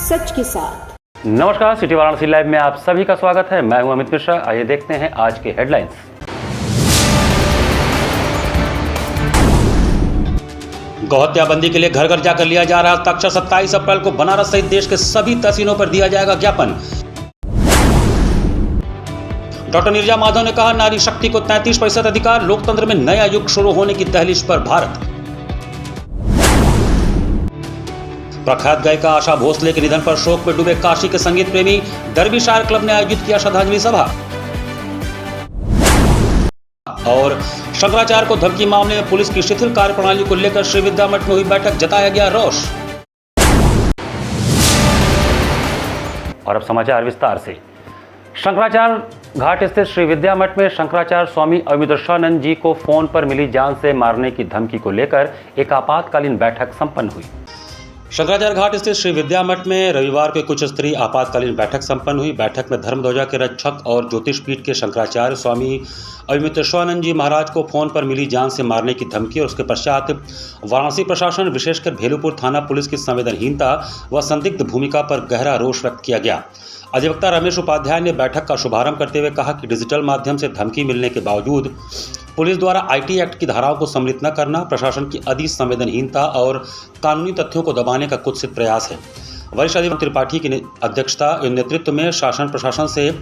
सच के साथ। नमस्कार, सिटी वाराणसी लाइव में आप सभी का स्वागत है। मैं हूं अमित मिश्रा। आइए देखते हैं आज के हेडलाइंस। गौहत्या बंदी के लिए घर घर जाकर लिया जा रहा हस्ताक्षर। 27 अप्रैल को बनारस सहित देश के सभी तहसीलों पर दिया जाएगा ज्ञापन। डॉक्टर नीरजा माधव ने कहा, नारी शक्ति को 33% अधिकार, लोकतंत्र में नया युग शुरू होने की दहलीज पर भारत। प्रख्यात गायिका आशा भोसले के निधन पर शोक में डूबे काशी के संगीत प्रेमी। दरबीशायर क्लब ने आयोजित किया श्रद्धांजलि सभा। और शंकराचार्य को धमकी मामले में पुलिस की शिथिल कार्यप्रणाली को लेकर श्री विद्या मठ में हुई बैठक, जताया गया रोष। और अब समाचार विस्तार से। शंकराचार्य घाट स्थित श्री विद्या मठ में शंकराचार्य स्वामी अवधूतानंद जी को फोन पर मिली जान से मारने की धमकी को लेकर एक आपातकालीन बैठक संपन्न हुई। शंकराचार्य घाट स्थित श्री विद्या मठ में रविवार को कुछ स्तरीय आपातकालीन बैठक संपन्न हुई। बैठक में धर्मध्वजा के रक्षक और ज्योतिष पीठ के शंकराचार्य स्वामी अवधूतानंद जी महाराज को फोन पर मिली जान से मारने की धमकी और उसके पश्चात वाराणसी प्रशासन, विशेषकर भेलूपुर थाना पुलिस की संवेदनहीनता व संदिग्ध भूमिका पर गहरा रोष व्यक्त किया गया। अधिवक्ता रमेश उपाध्याय ने बैठक का शुभारंभ करते हुए कहा कि डिजिटल माध्यम से धमकी मिलने के बावजूद पुलिस द्वारा आईटी एक्ट की धाराओं को सम्मिलित न करना प्रशासन की अधिक संवेदनहीनता और कानूनी तथ्यों को दबाने का कुत्सित प्रयास है। वरिष्ठ अधिवक्ता त्रिपाठी की अध्यक्षता एवं नेतृत्व में शासन प्रशासन से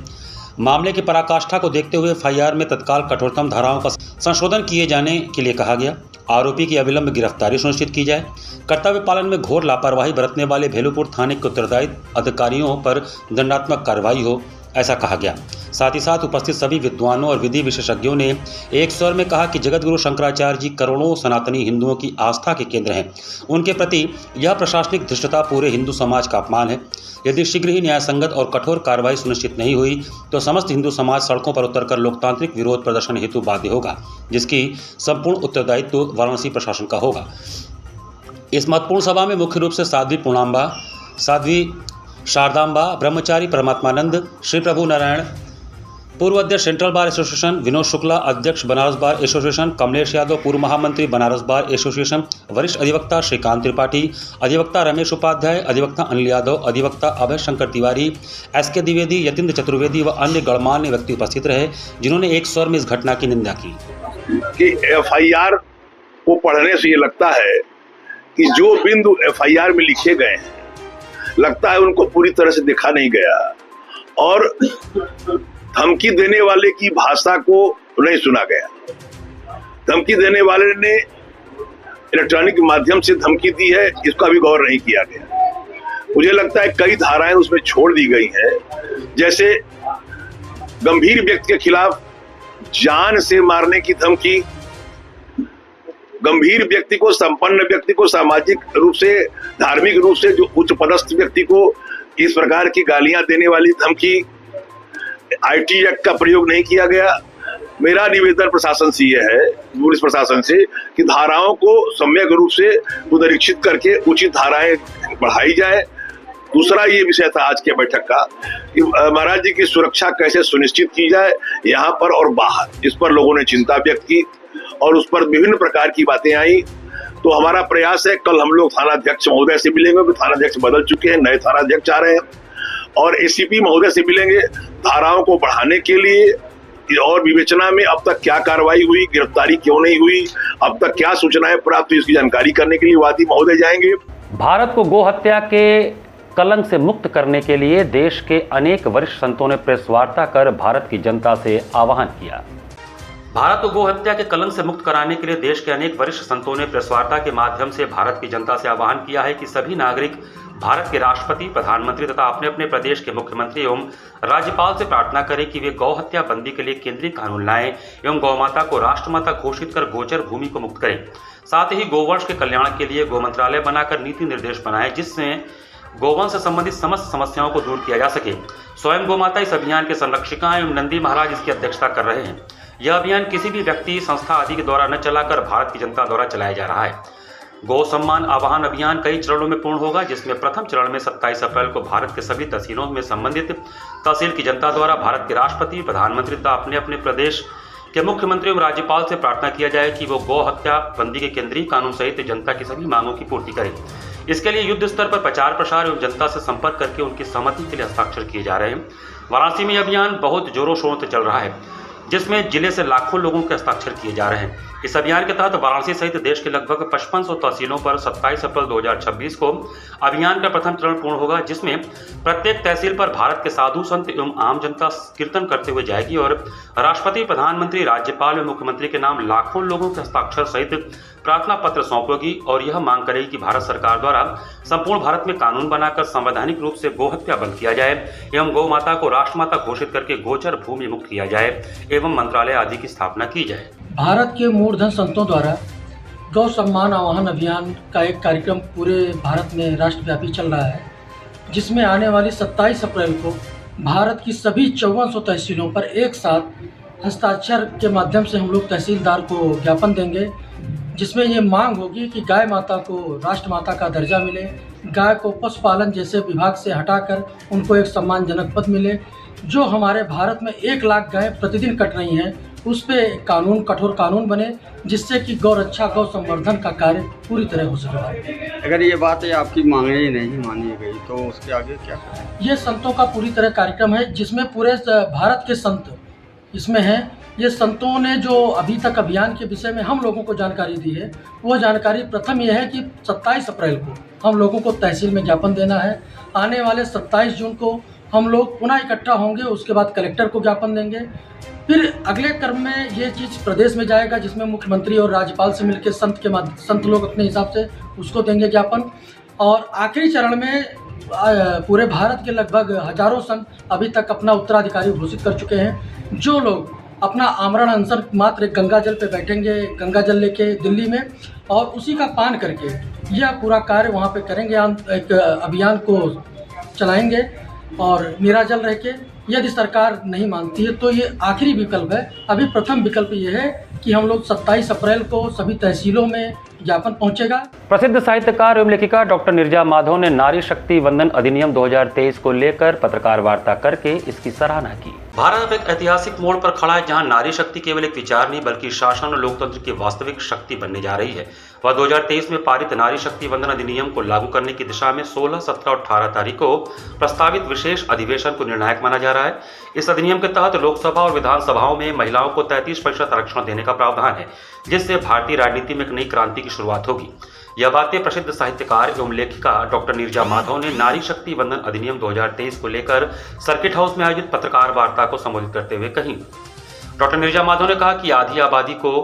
मामले की पराकाष्ठा को देखते हुए एफआईआर में तत्काल कठोरतम धाराओं का संशोधन किए जाने के लिए कहा गया। आरोपी की अविलंब गिरफ्तारी सुनिश्चित की जाए। कर्तव्य पालन में घोर लापरवाही बरतने वाले भेलूपुर थाने के उत्तरदायी अधिकारियों पर दंडात्मक कार्रवाई हो, ऐसा कहा गया। साथ ही साथ उपस्थित सभी विद्वानों और विधि विशेषज्ञों ने एक स्वर में कहा कि जगतगुरु शंकराचार्य जी करोड़ों सनातनी हिंदुओं की आस्था के केंद्र हैं। उनके प्रति यह प्रशासनिक धृष्टता पूरे हिंदू समाज का अपमान है। यदि शीघ्र ही न्यायसंगत और कठोर कार्रवाई सुनिश्चित नहीं हुई तो समस्त हिंदू समाज सड़कों पर उतरकर लोकतांत्रिक विरोध प्रदर्शन हेतु बाध्य होगा, जिसकी संपूर्ण उत्तरदायित्व वाराणसी प्रशासन का होगा। इस महत्वपूर्ण सभा में मुख्य रूप से साध्वी पूर्णांबा, साध्वी शारदांबा, ब्रह्मचारी परमात्मानंद, श्री प्रभु नारायण, पूर्व अध्यक्ष central bar association Vinod Shukla, अध्यक्ष बनारस बार एसोसिएशन कमलेश यादव, पूर्व महामंत्री बनारस बार एसोसिएशन, वरिष्ठ अधिवक्ता श्रीकांत त्रिपाठी, अधिवक्ता रमेश उपाध्याय, अधिवक्ता अनिल यादव, अधिवक्ता अभय शंकर तिवारी, एसके द्विवेदी, यतीन्द्र चतुर्वेदी व अन्य गणमान्य व्यक्ति उपस्थित रहे, जिन्होंने एक स्वर में इस घटना की निंदा की। कि एफआईआर को पढ़ने से ये लगता है कि जो बिंदु एफआईआर में लिखे गए हैं, लगता है उनको पूरी तरह से देखा नहीं गया और धमकी देने वाले की भाषा को नहीं सुना गया। धमकी देने वाले ने इलेक्ट्रॉनिक माध्यम से धमकी दी है, इसका भी गौर नहीं किया गया। मुझे लगता है कई धाराएं उसमें छोड़ दी गई हैं, जैसे गंभीर व्यक्ति के खिलाफ जान से मारने की धमकी, गंभीर व्यक्ति को, संपन्न व्यक्ति को, सामाजिक रूप से, धार्मिक रूप से जो उच्च पदस्थ व्यक्ति को इस प्रकार की गालियां देने वाली धमकी, आईटी एक्ट का प्रयोग नहीं किया गया। मेरा निवेदन प्रशासन से यह है, पुलिस प्रशासन से, कि धाराओं को सम्यक रूप से पुनरीक्षित करके उचित धाराएं बढ़ाई जाए। दूसरा ये विषय था आज के बैठक का कि महाराज जी की सुरक्षा कैसे सुनिश्चित की जाए यहाँ पर और बाहर, इस पर लोगों ने चिंता व्यक्त की और उस पर विभिन्न प्रकार की बातें आई। तो हमारा प्रयास है, कल हम लोग थानाध्यक्ष महोदय से मिलेंगे, थानाध्यक्ष बदल चुके हैं, नए थानाध्यक्ष आ रहे हैं, और एसीपी महोदय से मिलेंगे धाराओं को बढ़ाने के लिए और विवेचना में अब तक क्या कार्रवाई हुई, गिरफ्तारी क्यों नहीं हुई, अब तक क्या सूचनाएं प्राप्त हुई, इसकी जानकारी करने के लिए वादी महोदय जाएंगे। भारत को गोहत्या के कलंक से मुक्त करने के लिए देश के अनेक वरिष्ठ संतों ने प्रेस वार्ता कर भारत की जनता से आह्वान किया। भारत को गोहत्या के कलंक से मुक्त कराने के लिए देश के अनेक वरिष्ठ संतों ने प्रेस वार्ता के माध्यम से भारत की जनता से आह्वान किया है कि सभी नागरिक भारत के राष्ट्रपति, प्रधानमंत्री तथा अपने अपने प्रदेश के मुख्यमंत्री एवं राज्यपाल से प्रार्थना करें कि वे गौहत्या बंदी के लिए केंद्रीय कानून लाएं एवं गौमाता को राष्ट्रमाता घोषित कर गोचर भूमि को मुक्त करें। साथ ही गोवंश के कल्याण के लिए गौ मंत्रालय बनाकर नीति निर्देश बनाए, जिससे गोवंश से संबंधित समस्त समस्याओं को दूर किया जा सके। स्वयं गौमाता इस अभियान के संरक्षिका एवं नंदी महाराज इसकी अध्यक्षता कर रहे हैं। यह अभियान किसी भी व्यक्ति, संस्था आदि के द्वारा न चलाकर भारत की जनता द्वारा चलाया जा रहा है। गौ सम्मान आह्वान अभियान कई चरणों में पूर्ण होगा, जिसमें प्रथम चरण में 27 अप्रैल को भारत के सभी तहसीलों में संबंधित तहसील की जनता द्वारा भारत के राष्ट्रपति, प्रधानमंत्री तथा अपने अपने प्रदेश कि मुख्यमंत्री एवं राज्यपाल से प्रार्थना किया जाए कि वो गौ हत्या बंदी के केंद्रीय कानून सहित जनता की सभी मांगों की पूर्ति करें। इसके लिए युद्ध स्तर पर प्रचार प्रसार एवं जनता से संपर्क करके उनकी सहमति के लिए हस्ताक्षर किए जा रहे हैं। वाराणसी में यह अभियान बहुत जोरों शोरों से चल रहा है, जिसमें जिले से लाखों लोगों के हस्ताक्षर किए जा रहे हैं। इस अभियान के तहत वाराणसी सहित देश के लगभग 5500 तहसीलों पर 27 अप्रैल 2026 को अभियान का प्रथम चरण पूर्ण होगा, जिसमें प्रत्येक तहसील पर भारत के साधु संत एवं आम जनता कीर्तन करते हुए जाएगी और राष्ट्रपति, प्रधानमंत्री, राज्यपाल एवं मुख्यमंत्री के नाम लाखों लोगों के हस्ताक्षर सहित प्रार्थना पत्र सौंपेगी और यह मांग करेगी कि भारत सरकार द्वारा संपूर्ण भारत में कानून बनाकर संवैधानिक रूप से गौ हत्या बंद किया जाए एवं गौ माता को राष्ट्रमाता घोषित करके गोचर भूमि मुक्त किया जाए एवं मंत्रालय आदि की स्थापना की जाए। भारत के मूर्धन संतों द्वारा गौ सम्मान आह्वान अभियान का एक कार्यक्रम पूरे भारत में राष्ट्रव्यापी चल रहा है, जिसमें आने वाली 27 अप्रैल को भारत की सभी 5400 तहसीलों पर एक साथ हस्ताक्षर के माध्यम से हम लोग तहसीलदार को ज्ञापन देंगे, जिसमें ये मांग होगी कि गाय माता को राष्ट्रमाता का दर्जा मिले, गाय को पशुपालन जैसे विभाग से हटाकर उनको एक सम्मानजनक पद मिले। जो हमारे भारत में 1 लाख गाय प्रतिदिन कट रही हैं, उस पर कठोर कानून बने, जिससे कि गौ रक्षा, गौ संवर्धन का कार्य पूरी तरह हो सके। अगर ये बात है आपकी मांगे नहीं मानी गई तो उसके आगे क्या करें? ये संतों का पूरी तरह कार्यक्रम है, जिसमें पूरे भारत के संत इसमें हैं। ये संतों ने जो अभी तक अभियान के विषय में हम लोगों को जानकारी दी है, वो जानकारी प्रथम यह है कि 27 अप्रैल को हम लोगों को तहसील में ज्ञापन देना है। आने वाले 27 जून को हम लोग पुनः इकट्ठा होंगे, उसके बाद कलेक्टर को ज्ञापन देंगे। फिर अगले क्रम में ये चीज़ प्रदेश में जाएगा, जिसमें मुख्यमंत्री और राज्यपाल से मिलकर संत लोग अपने हिसाब से उसको देंगे ज्ञापन। और आखिरी चरण में पूरे भारत के लगभग हजारों संत अभी तक अपना उत्तराधिकारी घोषित कर चुके हैं। जो लोग अपना आमरण अनशन मात्र गंगा जल पे बैठेंगे, गंगा जल लेके दिल्ली में, और उसी का पान करके यह पूरा कार्य वहाँ पे करेंगे, एक अभियान को चलाएंगे और निराजल रह के। यदि सरकार नहीं मानती है तो ये आखिरी विकल्प है। अभी प्रथम विकल्प ये है कि हम लोग 27 अप्रैल को सभी तहसीलों में ज्ञापन पहुंचेगा। प्रसिद्ध साहित्यकार एवं लेखिका डॉक्टर नीरजा माधव ने नारी शक्ति वंदन अधिनियम 2023 को लेकर पत्रकार वार्ता करके इसकी सराहना की। भारत एक ऐतिहासिक मोड़ पर खड़ा है, जहां नारी शक्ति केवल एक विचार नहीं बल्कि शासन और लोकतंत्र की वास्तविक शक्ति बनने जा रही है। वह 2023 में पारित नारी शक्ति वंदन अधिनियम को लागू करने की दिशा में 16, 17 और 18 तारीख को प्रस्तावित विशेष अधिवेशन को निर्णायक माना जा रहा है। इस अधिनियम के तहत लोकसभा और विधानसभाओं में महिलाओं को 33% आरक्षण देने का प्रावधान है, जिससे भारतीय राजनीति में एक नई क्रांति की शुरुआत होगी। यह बातें प्रसिद्ध साहित्यकार एवं लेखिका डॉक्टर नीरजा माधव ने नारी शक्ति वंदन अधिनियम 2023 को लेकर सर्किट हाउस में आयोजित पत्रकार वार्ता को संबोधित करते हुए कही। डॉक्टर नीरजा माधव ने कहा कि आधी आबादी को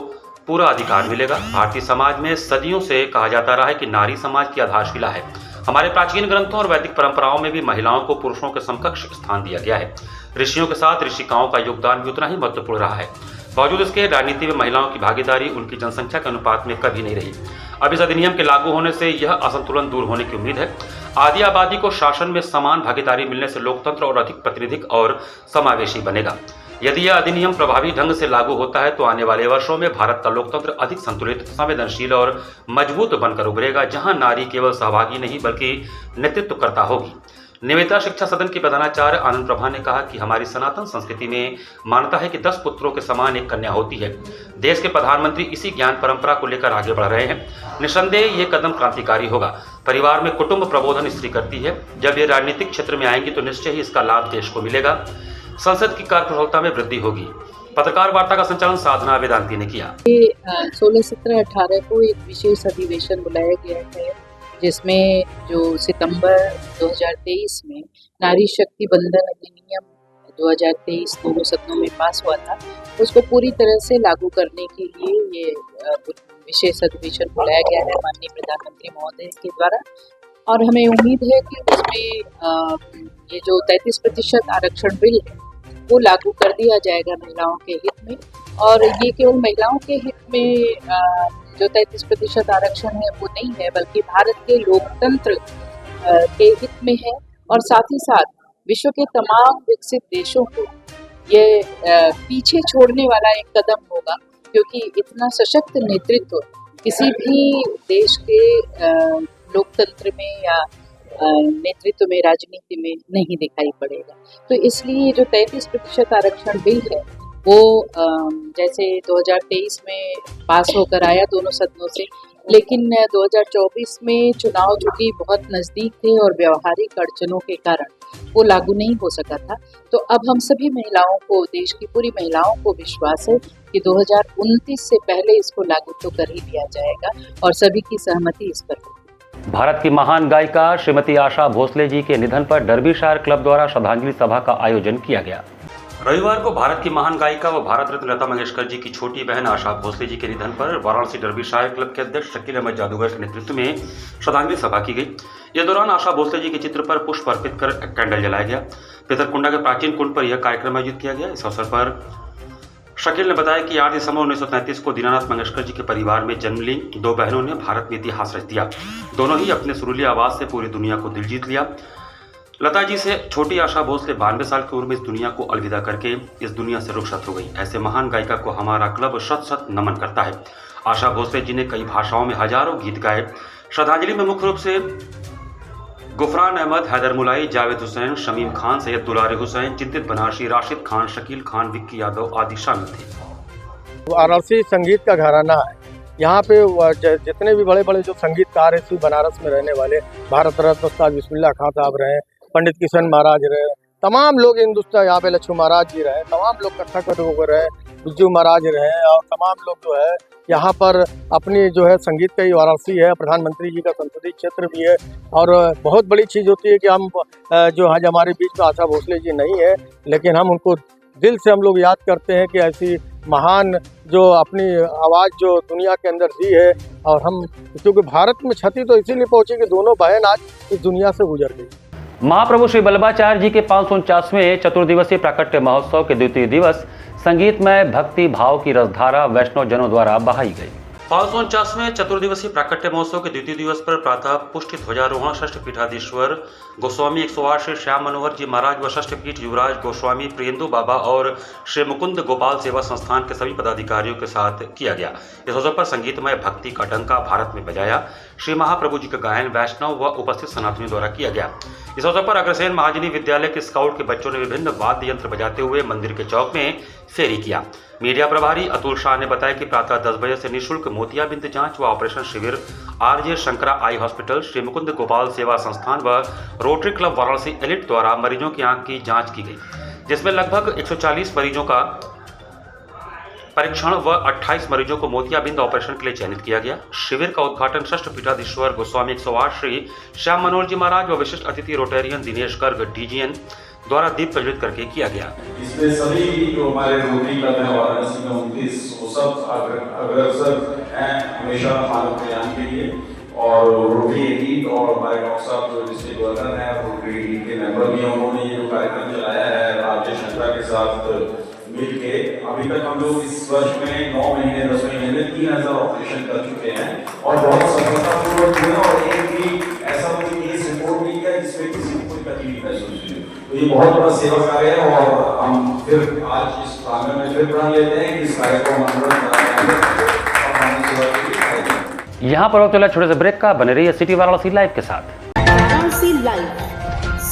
पूरा अधिकार मिलेगा। भारतीय समाज में सदियों से कहा जाता रहा है कि नारी समाज की आधारशिला है। हमारे प्राचीन ग्रंथों और वैदिक परंपराओं में भी महिलाओं को पुरुषों के समकक्ष स्थान दिया गया है। ऋषियों के साथ ऋषिकाओं का योगदान भी उतना ही महत्वपूर्ण रहा है। बावजूद इसके राजनीति में महिलाओं की भागीदारी उनकी जनसंख्या के अनुपात में कभी नहीं रही। अब इस अधिनियम के लागू होने से यह असंतुलन दूर होने की उम्मीद है। आधी आबादी को शासन में समान भागीदारी मिलने से लोकतंत्र और अधिक प्रातिनिधिक और समावेशी बनेगा। यदि यह अधिनियम प्रभावी ढंग से लागू होता है तो आने वाले वर्षों में भारत का लोकतंत्र अधिक संतुलित, संवेदनशील और मजबूत बनकर उभरेगा, जहां नारी केवल सहभागी नहीं बल्कि नेतृत्वकर्ता होगी। निवेदिता शिक्षा सदन की प्रधानाचार्य आनंद प्रभा ने कहा कि हमारी सनातन संस्कृति में मान्यता है कि 10 पुत्रों के समान एक कन्या होती है। देश के प्रधानमंत्री इसी ज्ञान परंपरा को लेकर आगे बढ़ रहे हैं। निस्संदेह ये कदम क्रांतिकारी होगा। परिवार में कुटुंब प्रबोधन स्त्री करती है। जब ये राजनीतिक क्षेत्र में आएंगी तो निश्चय ही इसका लाभ देश को मिलेगा। संसद की कार्यकुशलता में वृद्धि होगी। पत्रकार वार्ता का संचालन साधना वेदांती ने किया। 16, 17, 18 को एक विशेष अधिवेशन बुलाया गया है, जिसमें जो सितंबर 2023 में नारी शक्ति वंदन अधिनियम 2023 दोनों सदनों में पास हुआ था, उसको पूरी तरह से लागू करने के लिए ये विशेष अधिवेशन बुलाया गया है माननीय प्रधानमंत्री महोदय के द्वारा। और हमें उम्मीद है कि उसमें ये जो 33% आरक्षण बिल है वो लागू कर दिया जाएगा महिलाओं के हित में। और ये केवल महिलाओं के हित में जो 33% आरक्षण है वो नहीं है, बल्कि भारत के लोकतंत्र के हित में है। और साथ ही साथ विश्व के तमाम विकसित देशों को ये पीछे छोड़ने वाला एक कदम होगा, क्योंकि इतना सशक्त नेतृत्व किसी भी देश के लोकतंत्र में या नेतृत्व में, राजनीति में नहीं दिखाई पड़ेगा। तो इसलिए जो 33% आरक्षण बिल है वो जैसे 2023 में पास होकर आया दोनों सदनों से, लेकिन 2024 में चुनाव चूंकि बहुत नज़दीक थे और व्यवहारिक अड़चनों के कारण वो लागू नहीं हो सका था, तो अब हम सभी महिलाओं को, देश की पूरी महिलाओं को विश्वास है कि 2029 से पहले इसको लागू तो कर ही दिया जाएगा और सभी की सहमति इस पर होगी। भारत की महान गायिका श्रीमती आशा भोसले जी के निधन पर डर्बीशायर क्लब द्वारा श्रद्धांजलि सभा का आयोजन किया गया। रविवार को भारत की महान गायिका व भारत रत्न लता मंगेशकर जी की छोटी बहन आशा भोसले जी के निधन पर वाराणसी डर्बीशायर क्लब के अध्यक्ष शकील अहमद जादूगर के नेतृत्व में श्रद्धांजलि सभा की गई। इस दौरान आशा भोसले जी के चित्र पर पुष्प अर्पित कर कैंडल जलाया गया। पितरकुंडा के प्राचीन कुंड पर यह कार्यक्रम आयोजित किया गया। इस अवसर पर शकील ने बताया कि 8 दिसंबर 1933 को दीनानाथ मंगेशकर जी के परिवार में जन्म ली दो बहनों ने भारत में इतिहास रच दिया। दोनों ही अपने सुरीली आवाज से पूरी दुनिया को दिल जीत लिया। लता जी से छोटी आशा भोसले 92 साल की उम्र में इस दुनिया को अलविदा करके इस दुनिया से रुखसत हो गई। ऐसे महान गायिका को हमारा क्लब शत शत नमन करता है। आशा भोसले जी ने कई भाषाओं में हजारों गीत गाए। श्रद्धांजलि में मुख्य रूप से गुफरान अहमद, हैदर मुलाई, जावेद हुसैन, शमीम खान, सैयद दुलारे हुसैन, चिंतित बनारसी, राशिद खान, शकील खान, विक्की यादव आदि शामिल थे। वाराणसी संगीत का घराना है। यहाँ पे जितने भी बड़े बड़े जो संगीतकार हैं, बनारस में रहने वाले, भारत रत्न उस्ताद बिस्मिल्लाह खां साहब रहे, पंडित किशन महाराज रहे, तमाम लोग हिंदुस्तान, यहाँ पे लक्ष्मी महाराज जी रहे, तमाम लोग कथक रहे, बिज्जू महाराज रहे और तमाम लोग जो है यहाँ पर अपनी जो है संगीत का ही वाराणसी है, प्रधानमंत्री जी का संसदीय क्षेत्र भी है। और बहुत बड़ी चीज़ होती है कि हम जो आज हमारे बीच में आशा भोसले जी नहीं है, लेकिन हम उनको दिल से हम लोग याद करते हैं कि ऐसी महान जो अपनी आवाज़ जो दुनिया के अंदर दी है। और हम क्योंकि भारत में क्षति तो इसीलिए पहुंची कि दोनों बहन आज इस दुनिया से गुजर गई। महाप्रभु श्री वल्लभाचार्य जी के 549वें चतुर्दिवसीय प्राकट्य महोत्सव के द्वितीय दिवस संगीतमय भक्ति भाव की रसधारा वैष्णव जनों द्वारा बहाई गई। 549वें चतुर्दिवसीय प्राकट्य महोत्सव के द्वितीय दिवस पर प्रातः पुष्टि ध्वजारोहण षष्ठ पीठाधीश्वर गोस्वामी 108 श्री श्याम मनोहर जी महाराज व षष्ठ पीठ युवराज गोस्वामी प्रियंदु बाबा और श्री मुकुंद गोपाल सेवा संस्थान के सभी पदाधिकारियों के साथ किया गया। इस अवसर पर संगीतमय भक्ति का डंका भारत में बजाया। श्री महाप्रभु जी का गायन वैष्णव व उपस्थित सनातनियों द्वारा किया गया। इस अवसर पर अग्रसेन महाजनी विद्यालय के स्काउट के बच्चों ने विभिन्न वाद्य यंत्र बजाते हुए मंदिर के चौक में फेरी किया। मीडिया प्रभारी अतुल शाह ने बताया कि प्रातः 10 बजे से निःशुल्क मोतियाबिंद जांच व ऑपरेशन शिविर RJ Shankara eye hospital, Shri Mukund Gopal सेवा संस्थान व रोटरी क्लब वाराणसी एलिट द्वारा मरीजों की आंख की जांच की गई, जिसमें लगभग 140 मरीजों का परीक्षण व 28 मरीजों को मोतियाबिंद ऑपरेशन के लिए चयनित किया गया। शिविर का उद्घाटन षष्ठ पीठाधीश्वर गोस्वामी 108 श्री श्याम मनोहर जी महाराज व विशिष्ट अतिथि रोटेरियन दिनेश गर्ग डीजीएन द्वारा दीप प्रज्वलित करके किया गया। इसमें सभी जो हमारे रोटरी क्लब है वाराणसी में 29 वो सब अग्रसर हैं हमेशा मानव कल्याण के लिए। और रोटरी एलीट और हमारे डॉक्टर साहब जो डिस्ट्रिक्ट गवर्नर हैं रोटरी एलीट के मेंबर भी हैं, उन्होंने ये जो कार्यक्रम चलाया है राज्य शंकरा के साथ मिलके। अभी तक हम लोग इस वर्ष में 9 महीने 10 महीने में 3000 ऑपरेशन कर चुके हैं और बहुत सफलतापूर्वक हुए और एक भी ऐसा कोई केस रिपोर्ट नहीं किया जिसमें किसी को कोई तकलीफ महसूस हुई। तो ये बहुत बड़ा सेवा कार्य है और हम फिर आज इस प्रांगण में फिर प्रण लेते हैं कि इस कार्य को यहाँ पर चला छोटे से ब्रेक का। बने रहिए सिटी वाराणसी लाइव के साथ। वाराणसी लाइव,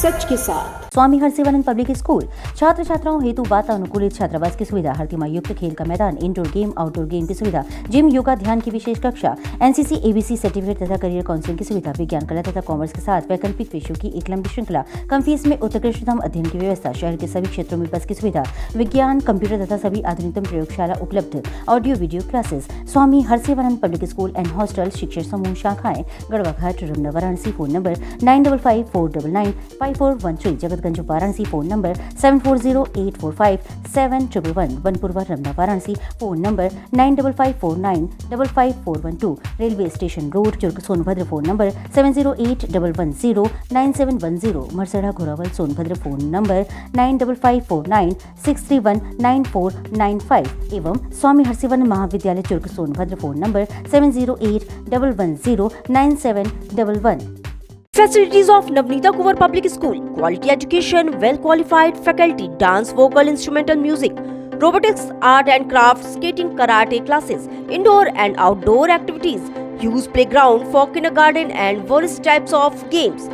सच के साथ। स्वामी हरसिवानंद पब्लिक स्कूल छात्र छात्राओं हेतु वातानुकूलित छात्रावास की सुविधा, हर युक्त खेल का मैदान, इंडोर गेम आउटडोर गेम की सुविधा, जिम, योगा, ध्यान की विशेष कक्षा, एनसीसी एबीसी सर्टिफिकेट तथा करियर काउंसलिंग की सुविधा, विज्ञान कला तथा कॉमर्स के साथ वैकल्पिक विषयों की एक लंबी श्रृंखला, कम फीस में उत्कृष्टतम अध्ययन की व्यवस्था, शहर के सभी क्षेत्रों में बस की सुविधा, विज्ञान, कंप्यूटर तथा सभी आधुनिकतम प्रयोगशाला उपलब्ध, audio video classes. Swami Harsivanand public school and hostel, शिक्षण समूह शाखाएं Garhwa Ghat, Ramna, Varanasi. Phone number 9554995413, Jagatganj Varanasi. Phone number 7408457111, Vanpurwa, Ramna, Varanasi. Phone number 9554955412, railway station road, Churk, Sonbhadra. Phone number 7081109710, Marsara, Ghorawal, Sonbhadra. Phone number 954963199495 एवं स्वामी हरसिवानंद महाविद्यालय, Churk, Sonbhadra. Phone number 7081109711। Facilities of Navneeta Kuwar Public School: quality education, well qualified faculty, dance, vocal, instrumental music, robotics, art and crafts, skating, karate classes, indoor and outdoor activities, used playground for kindergarten and various types of games,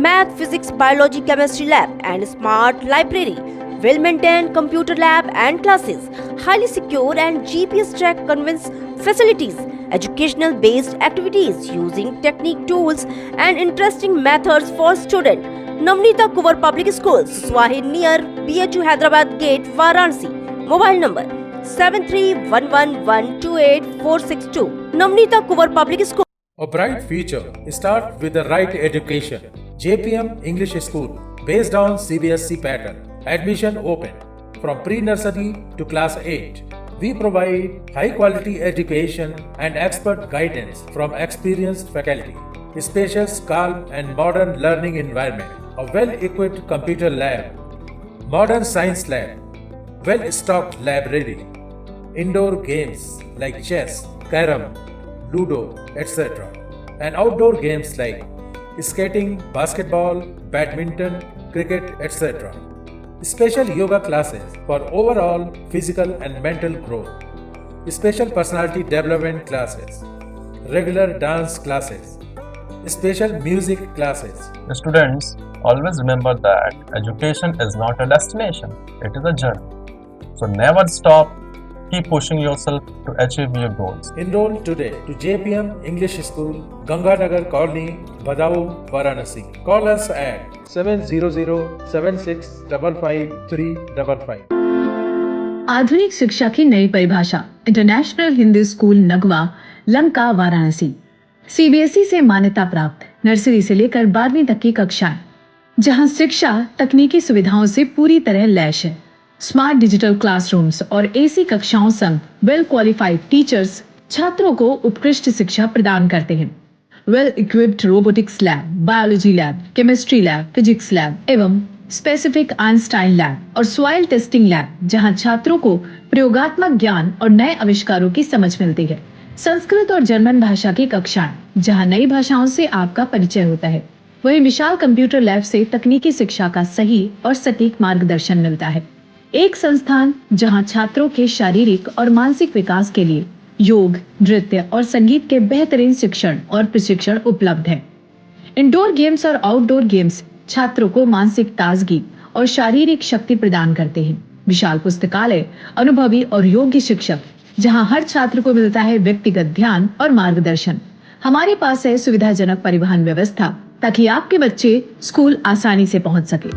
math, physics, biology, chemistry lab and smart library, well maintained computer lab and classes, highly secure and GPS track conveyance facilities, educational based activities using technique tools and interesting methods for students. Navneeta Kuwar Public School, Swahid near BHU Hyderabad Gate, Varanasi. Mobile number 7311128462. Navneeta Kuwar Public School. A bright future starts with the right education. JPM English School, based on CBSE pattern. Admission open from pre-nursery to class 8. We provide high-quality education and expert guidance from experienced faculty. Spacious, calm and modern learning environment. A well-equipped computer lab. Modern science lab. Well-stocked library. Indoor games like chess, carom, ludo, etc. And outdoor games like skating, basketball, badminton, cricket, etc. Special yoga classes for overall physical and mental growth. Special personality development classes. Regular dance classes. Special music classes. The students always remember that education is not a destination, it is a journey. So never stop, keep pushing yourself to achieve your goals. Enroll today to JPM English School, Ganganagar Colony, Badau, Varanasi. Call us at 700-7655-355. आधुनिक शिक्षा की नई परिभाषा international Hindi school Nagwa, Lanka, Varanasi. CBSE से मान्यता प्राप्त nursery से लेकर 12वीं तक की कक्षाएं, जहां शिक्षा तकनीकी सुविधाओं से पूरी तरह लैस है। स्मार्ट डिजिटल क्लासरूम्स और एसी कक्षाओं संग वेल क्वालिफाइड टीचर्स छात्रों को उत्कृष्ट शिक्षा प्रदान करते हैं। Well equipped robotics lab, biology lab, chemistry lab, physics lab एवं स्पेसिफिक आइंस्टाइन लैब और सॉइल टेस्टिंग लैब, जहां छात्रों को प्रयोगात्मक ज्ञान और नए आविष्कारों की समझ मिलती है। संस्कृत और जर्मन भाषा की कक्षाएं, जहां नई भाषाओं से आपका परिचय होता है। वहीं विशाल कंप्यूटर लैब से तकनीकी शिक्षा का सही और सटीक मार्गदर्शन मिलता है। एक संस्थान जहां छात्रों के शारीरिक और मानसिक विकास के लिए योग, नृत्य और संगीत के बेहतरीन शिक्षण और प्रशिक्षण उपलब्ध है। इंडोर गेम्स और आउटडोर गेम्स छात्रों को मानसिक ताजगी और शारीरिक शक्ति प्रदान करते हैं। विशाल पुस्तकालय, अनुभवी और योग्य शिक्षक, जहां हर छात्र को मिलता है व्यक्तिगत ध्यान और मार्गदर्शन। हमारे पास है सुविधाजनक परिवहन व्यवस्था ताकि आपके बच्चे स्कूल आसानी से पहुंच सके।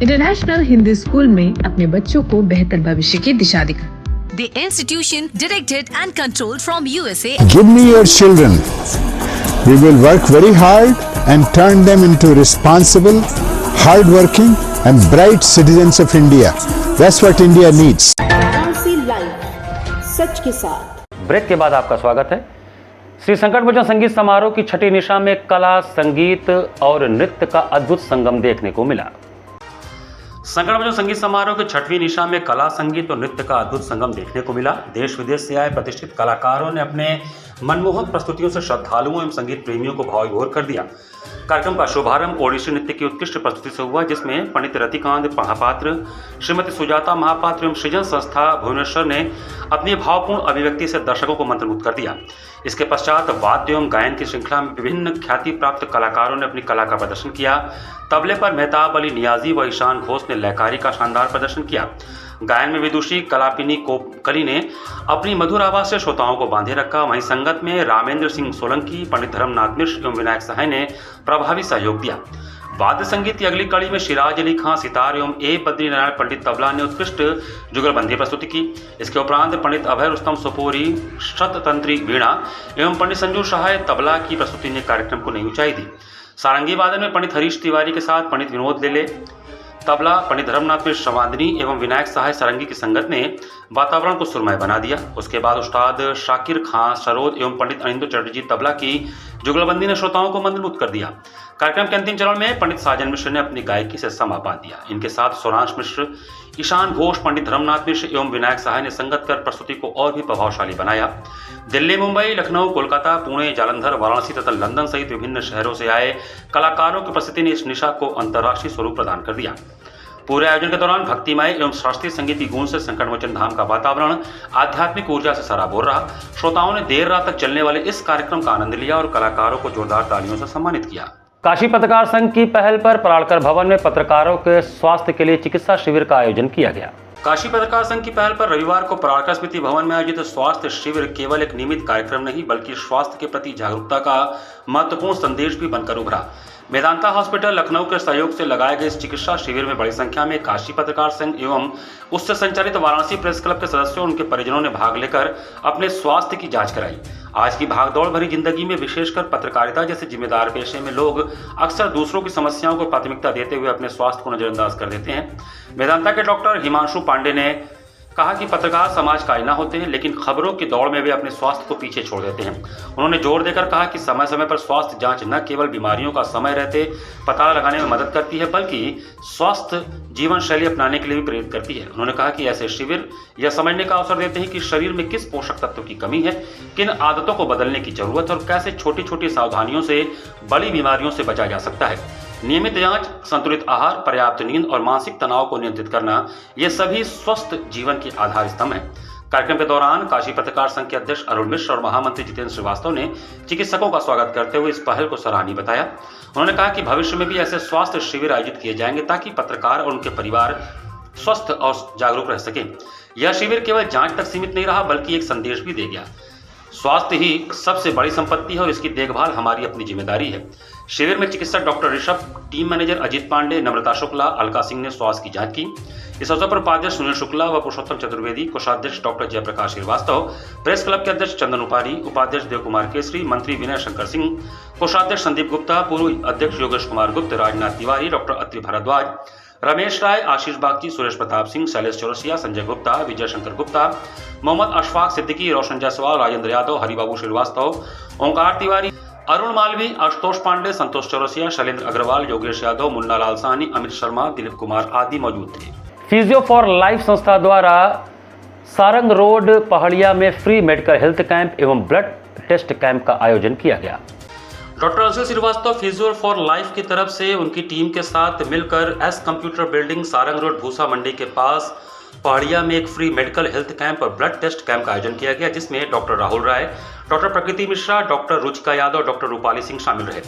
इंटरनेशनल हिंदी स्कूल में अपने बच्चों को बेहतर भविष्य की दिशा दिखा। The institution directed and controlled from USA. Give me your children. We will work very hard and turn them into responsible, hard-working and bright citizens of India. That's what India needs. Varanasi live, सच के साथ। Break के बाद आपका स्वागत है। श्री संकट मोचन संगीत समारोह की छठी निशा में कला, संगीत और नृत्य का अद्भुत संगम देखने को मिला। संकट मोचन संगीत समारोह की छठवीं निशा में कला, संगीत और नृत्य का अद्भुत संगम देखने को मिला। देश विदेश से आए प्रतिष्ठित कलाकारों ने अपने मनमोहक प्रस्तुतियों से श्रद्धालुओं एवं संगीत प्रेमियों को भाव-विभोर कर दिया। कार्यक्रम का शुभारंभ ओडिसी नृत्य की उत्कृष्ट प्रस्तुति से हुआ, जिसमें पंडित रतिकांत महापात्र, श्रीमती सुजाता महापात्र एवं सृजन संस्था भुवनेश्वर ने अपनी भावपूर्ण अभिव्यक्ति से दर्शकों को मंत्रमुग्ध कर दिया। इसके पश्चात वाद्य एवं गायन की श्रृंखला में विभिन्न ख्याति प्राप्त कलाकारों ने अपनी कला का प्रदर्शन किया। तबले पर मेहताब अली नियाजी व ईशान घोष ने लयकारी का शानदार प्रदर्शन किया। गायन में विदुषी कलापिनी कोपकली ने अपनी मधुर आवाज से श्रोताओं को बांधे रखा। वहीं संगत में रामेंद्र सिंह सोलंकी, पंडित धर्मनाथ मिश्र एवं विनायक सहाय ने प्रभावी सहयोग दिया। वाद्य संगीत की अगली कड़ी में सिराज अली खां सितार एवं ए बद्रीनारायण पंडित तबला ने उत्कृष्ट जुगलबंदी प्रस्तुति की। इसके उपरांत पंडित अभय रुस्तम सोपोरी शततंत्री वीणा एवं पंडित संजू सहाय तबला की प्रस्तुति ने कार्यक्रम को नई ऊंचाई दी। सारंगी वादन में पंडित हरीश तिवारी के साथ पंडित विनोद लेले, तबला पंडित धर्मनाथ मिश्र शवादनी एवं विनायक सहाय सारंगी की संगत ने वातावरण को सुरमय बना दिया। उसके बाद उस्ताद शाकिर खां सरोद एवं पंडित अनिंदु चटर्जी तबला की जुगलबंदी ने श्रोताओं को मंत्रमुग्ध कर दिया। कार्यक्रम के अंतिम चरण में पंडित साजन मिश्र ने अपनी गायकी से समा बांध दिया। इनके साथ सोरांश मिश्र, ईशान घोष, पंडित धर्मनाथ मिश्र एवं विनायक सहाय ने संगत कर प्रस्तुति को और भी प्रभावशाली बनाया। दिल्ली, मुंबई, लखनऊ, कोलकाता, पुणे, जालंधर, वाराणसी तथा लंदन सहित विभिन्न शहरों से आए कलाकारों की उपस्थिति ने इस निशा को अंतर्राष्ट्रीय स्वरूप प्रदान कर दिया। पूरे आयोजन के दौरान भक्तिमय एवं शास्त्रीय संगीत की गूंज से संकट मोचन धाम का वातावरण आध्यात्मिक ऊर्जा से सराबोर रहा। श्रोताओं ने देर रात तक चलने वाले इस कार्यक्रम का आनंद लिया और कलाकारों को जोरदार तालियों से सम्मानित किया। काशी पत्रकार संघ की पहल पर पराड़कर भवन में पत्रकारों के स्वास्थ्य के लिए चिकित्सा शिविर का आयोजन किया गया। काशी पत्रकार संघ की पहल पर रविवार को परारका स्मृति भवन में आयोजित स्वास्थ्य शिविर केवल एक नियमित कार्यक्रम नहीं बल्कि स्वास्थ्य के प्रति जागरूकता का महत्वपूर्ण संदेश भी बनकर उभरा। मेदांता हॉस्पिटल लखनऊ के सहयोग से लगाए गए इस चिकित्सा शिविर में बड़ी संख्या में काशी पत्रकार संघ एवं उससे संचालित वाराणसी प्रेस क्लब के सदस्यों और उनके परिजनों ने भाग लेकर अपने स्वास्थ्य की जांच कराई। आज की भागदौड़ भरी जिंदगी में विशेषकर पत्रकारिता जैसे जिम्मेदार पेशे में लोग अक्सर दूसरों की समस्याओं को प्राथमिकता देते हुए अपने स्वास्थ्य को नजरअंदाज कर देते हैं। मेदांता के डॉक्टर हिमांशु पांडे ने कहा कि पत्रकार समाज का आईना होते हैं, लेकिन खबरों की दौड़ में वे अपने स्वास्थ्य को पीछे छोड़ देते हैं। उन्होंने जोर देकर कहा कि समय समय पर स्वास्थ्य जांच न केवल बीमारियों का समय रहते पता लगाने में मदद करती है बल्कि स्वस्थ जीवन शैली अपनाने के लिए भी प्रेरित करती है। उन्होंने कहा कि ऐसे शिविर यह समझने का अवसर देते हैं कि शरीर में किस पोषक तत्व की कमी है, किन आदतों को बदलने की जरूरत है और कैसे छोटी छोटी सावधानियों से बड़ी बीमारियों से बचा जा सकता है। नियमित जांच, संतुलित आहार, पर्याप्त नींद और मानसिक तनाव को नियंत्रित करना ये सभी स्वस्थ जीवन के आधार स्तंभ हैं। कार्यक्रम के दौरान काशी पत्रकार संघ के अध्यक्ष अरुण मिश्र और महामंत्री जितेंद्र श्रीवास्तव ने चिकित्सकों का स्वागत करते हुए इस पहल को सराहनीय बताया। उन्होंने कहा कि भविष्य में भी ऐसे स्वास्थ्य शिविर आयोजित किए जाएंगे ताकि पत्रकार और उनके परिवार स्वस्थ और जागरूक रह सकें। यह शिविर केवल जांच तक सीमित नहीं रहा बल्कि एक संदेश भी दे गया। स्वास्थ्य ही सबसे बड़ी संपत्ति है और इसकी देखभाल हमारी अपनी जिम्मेदारी है। शिविर में चिकित्सक doctor Rishabh, team manager Ajit Pandey, Namrata Shukla, Alka Singh ने स्वास्थ्य की जांच की। इस अवसर पर उपाध्यक्ष सुनील शुक्ला व पुरुषोत्तम चतुर्वेदी, कोषाध्यक्ष doctor Jaiprakash Shrivastava, press club के अध्यक्ष चंदन उपारी, उपाध्यक्ष देव कुमार केसरी, मंत्री विनय शंकर सिंह, कोषाध्यक्ष संदीप गुप्ता, पूर्व अध्यक्ष योगेश कुमार गुप्त, राजनाथ तिवारी, डॉक्टर अत्रि भारद्वाज, रमेश राय, आशीष बागची, सुरेश प्रताप सिंह, शैलेश चौरसिया, संजय गुप्ता, विजय शंकर गुप्ता, मोहम्मद अशफाक सिद्दीकी, रोशन जायसवाल, राजेंद्र यादव, हरिबाबू श्रीवास्तव, ओंकार तिवारी, अरुण मालवी, आशुतोष पांडे, संतोष चौरसिया, शैलेंद्र अग्रवाल, योगेश यादव, मुन्ना लाल साहनी, अमित शर्मा, दिलीप कुमार आदि मौजूद थे। फिजियो फॉर लाइफ संस्था द्वारा सारंग रोड पहाड़िया में फ्री मेडिकल हेल्थ कैंप एवं ब्लड टेस्ट कैंप का आयोजन किया गया। Doctor Anshul Shrivastava physio for life की तरफ से उनकी टीम के साथ मिलकर S computer building, Sarang road, Bhusa Mandi के पास पहाड़िया में एक फ्री मेडिकल हेल्थ कैंप और ब्लड टेस्ट कैंप का आयोजन किया गया, जिसमें डॉक्टर राहुल राय, डॉक्टर प्रकृति मिश्रा, डॉक्टर रुचिका यादव, डॉक्टर रूपाली सिंह शामिल रहे।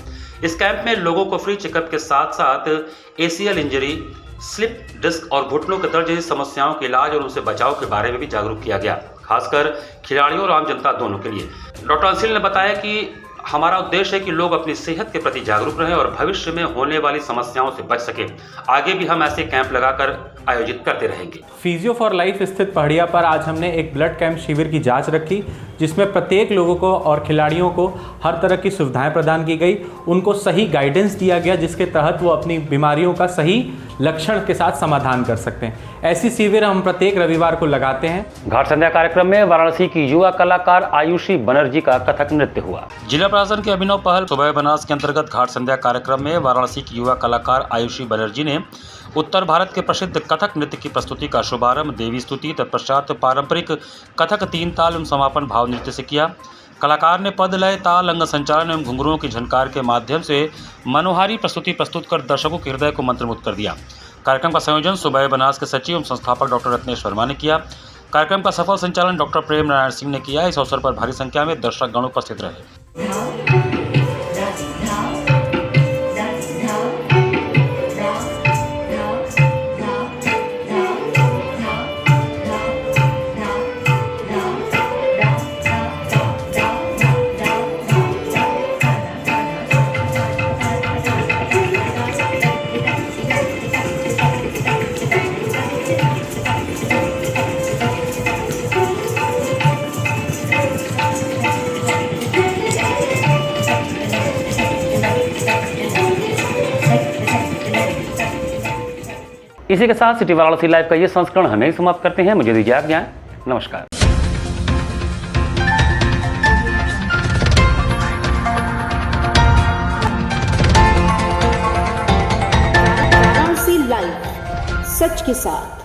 इस कैंप में लोगों को फ्री चेकअप के साथ साथ एसीएल इंजरी, स्लिप डिस्क और घुटनों के दर्द जैसी समस्याओं के इलाज और उनसे बचाव के बारे में भी जागरूक किया गया, खासकर खिलाड़ियों और आम जनता दोनों के लिए। डॉक्टर अंशुल ने बताया कि हमारा उद्देश्य है कि लोग अपनी सेहत के प्रति जागरूक रहें और भविष्य में होने वाली समस्याओं से बच सकें। आगे भी हम ऐसे कैंप लगाकर आयोजित करते रहेंगे। फिजियो फॉर लाइफ स्थित पहाड़िया पर आज हमने एक ब्लड कैंप शिविर की जांच रखी, जिसमें प्रत्येक लोगों को और खिलाड़ियों को हर तरह की सुविधाएं प्रदान की गई, उनको सही गाइडेंस दिया गया जिसके तहत वो अपनी बीमारियों का सही लक्षण के साथ समाधान कर सकते हैं। ऐसी शिविर हम प्रत्येक रविवार को लगाते हैं। घाट संध्या कार्यक्रम में वाराणसी की युवा कलाकार आयुषी बनर्जी का कथक नृत्य हुआ। जिला प्रशासन के अभिनव पहल सुबह बनास के अंतर्गत घाट संध्या कार्यक्रम में वाराणसी की युवा कलाकार आयुषी बनर्जी ने उत्तर भारत के प्रसिद्ध कथक नृत्य की प्रस्तुति का शुभारंभ देवी स्तुति, तत्पश्चात पारंपरिक कथक 3 ताल एवं समापन भाव नृत्य से किया। कलाकार ने पद, लय, ताल, अंग संचालन एवं घुंघरुओं की झनकार के माध्यम से मनोहारी प्रस्तुति प्रस्तुत कर दर्शकों के हृदय को मंत्रमुग्ध कर दिया। कार्यक्रम का संयोजन सुबह बनास के सचिव एवं संस्थापक डॉक्टर रत्नेश वर्मा ने किया। कार्यक्रम का सफल संचालन डॉक्टर प्रेम नारायण सिंह ने किया। इस अवसर पर भारी संख्या में दर्शकगण उपस्थित रहे। इसी के साथ सिटी वाराणसी लाइव का ये संस्करण हमें समाप्त करते हैं। मुझे दीजिए आज्ञा। नमस्कार। वाराणसी लाइव, सच के साथ।